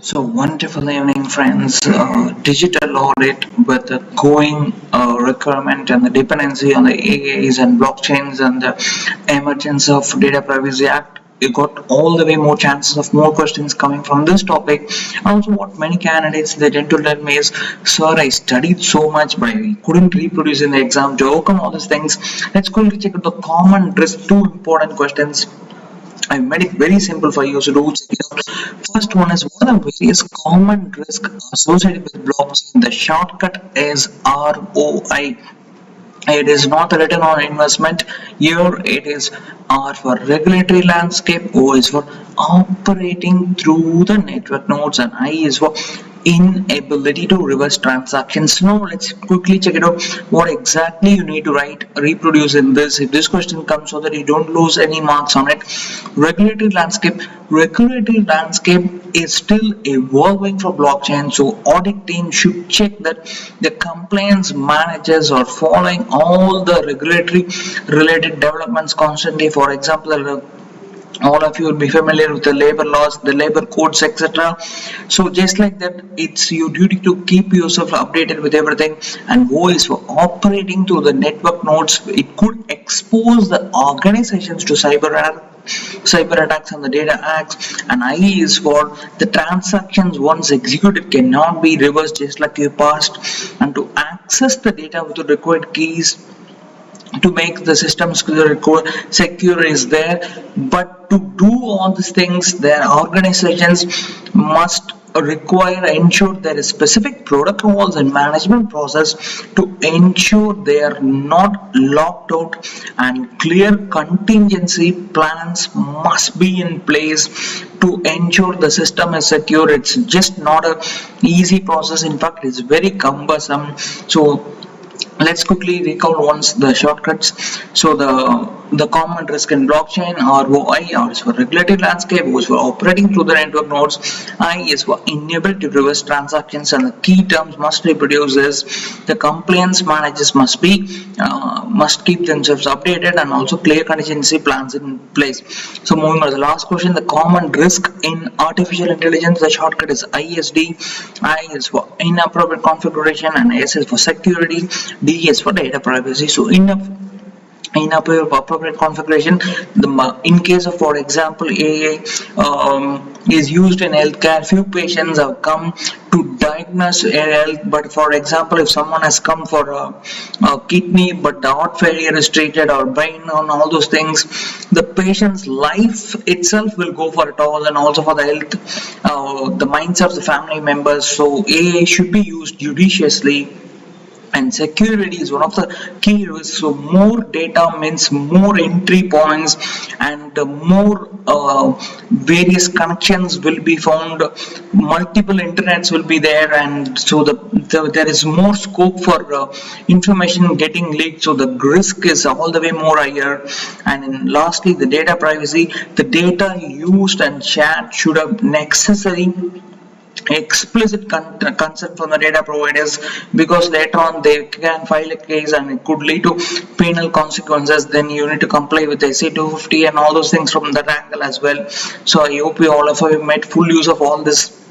So wonderful evening, friends. Digital audit with the growing requirement and the dependency on the AIs and blockchains and the emergence of Data Privacy Act. You got all the way more chances of more questions coming from this topic. Also, what many candidates they tend to tell me is, "Sir, I studied so much, but I couldn't reproduce in the exam to overcome all these things." Let's quickly check out the common risk. Two important questions. I made it very simple for you, so do check it out. First one is, what are the various common risks associated with blockchain? The shortcut is ROI. It is not a return on investment. Here it is R for regulatory landscape, O is for operating through the network nodes, and I is for inability to reverse transactions. Now let's quickly check it out what exactly you need to reproduce in this if this question comes, so that you don't lose any marks on it. Regulatory landscape is still evolving for blockchain, so audit team should check that the compliance managers are following all the regulatory related developments constantly. For example, all of you will be familiar with the labor laws, the labor codes, etc. So just like that, it's your duty to keep yourself updated with everything. And O is for operating through the network nodes. It could expose the organizations to cyber attacks and the data acts. And I is for the transactions once executed cannot be reversed, just like your past. And to access the data with the required keys to make the system secure is there, but to do all these things, their organizations must ensure there is specific protocols and management process to ensure they are not locked out, and clear contingency plans must be in place to ensure the system is secure. It's just not a easy process. In fact, it's very cumbersome. So let's quickly recall once the shortcuts. So the common risk in blockchain, ROI, R is for regulatory landscape, O is for operating through the network nodes, I is for inability to reverse transactions, and the key terms must reproduce is the compliance managers must keep themselves updated, and also clear contingency plans in place. So moving on to the last question, the common risk in artificial intelligence, the shortcut is ISD. I is for inappropriate configuration, and S is for security, D is for data privacy. So inappropriate configuration, in case of, for example, AI is used in healthcare. Few patients have come to diagnose health, but for example, if someone has come for a kidney but the heart failure is treated, or brain, and all those things, the patient's life itself will go for a toll, and also for the health, the minds of the family members. So AI should be used judiciously, and security is one of the key risks. So more data means more entry points, and more various connections will be found, multiple internets will be there, and so there is more scope for information getting leaked, so the risk is all the way more higher. And lastly, the data privacy, the data used and shared should have necessary explicit consent from the data providers, because later on they can file a case and it could lead to penal consequences. Then you need to comply with SC 250 and all those things from that angle as well. So I hope all of you made full use of all this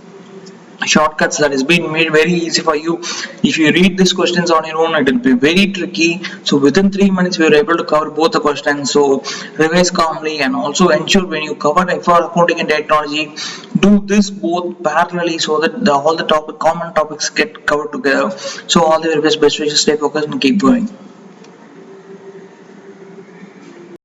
shortcuts that has been made very easy for you. If you read these questions on your own, it will be very tricky. So within 3 minutes we were able to cover both the questions. So revise calmly, and also ensure when you cover for accounting and technology, do this both parallelly, so that all the common topics get covered together. So all the very best wishes, stay focused and keep going.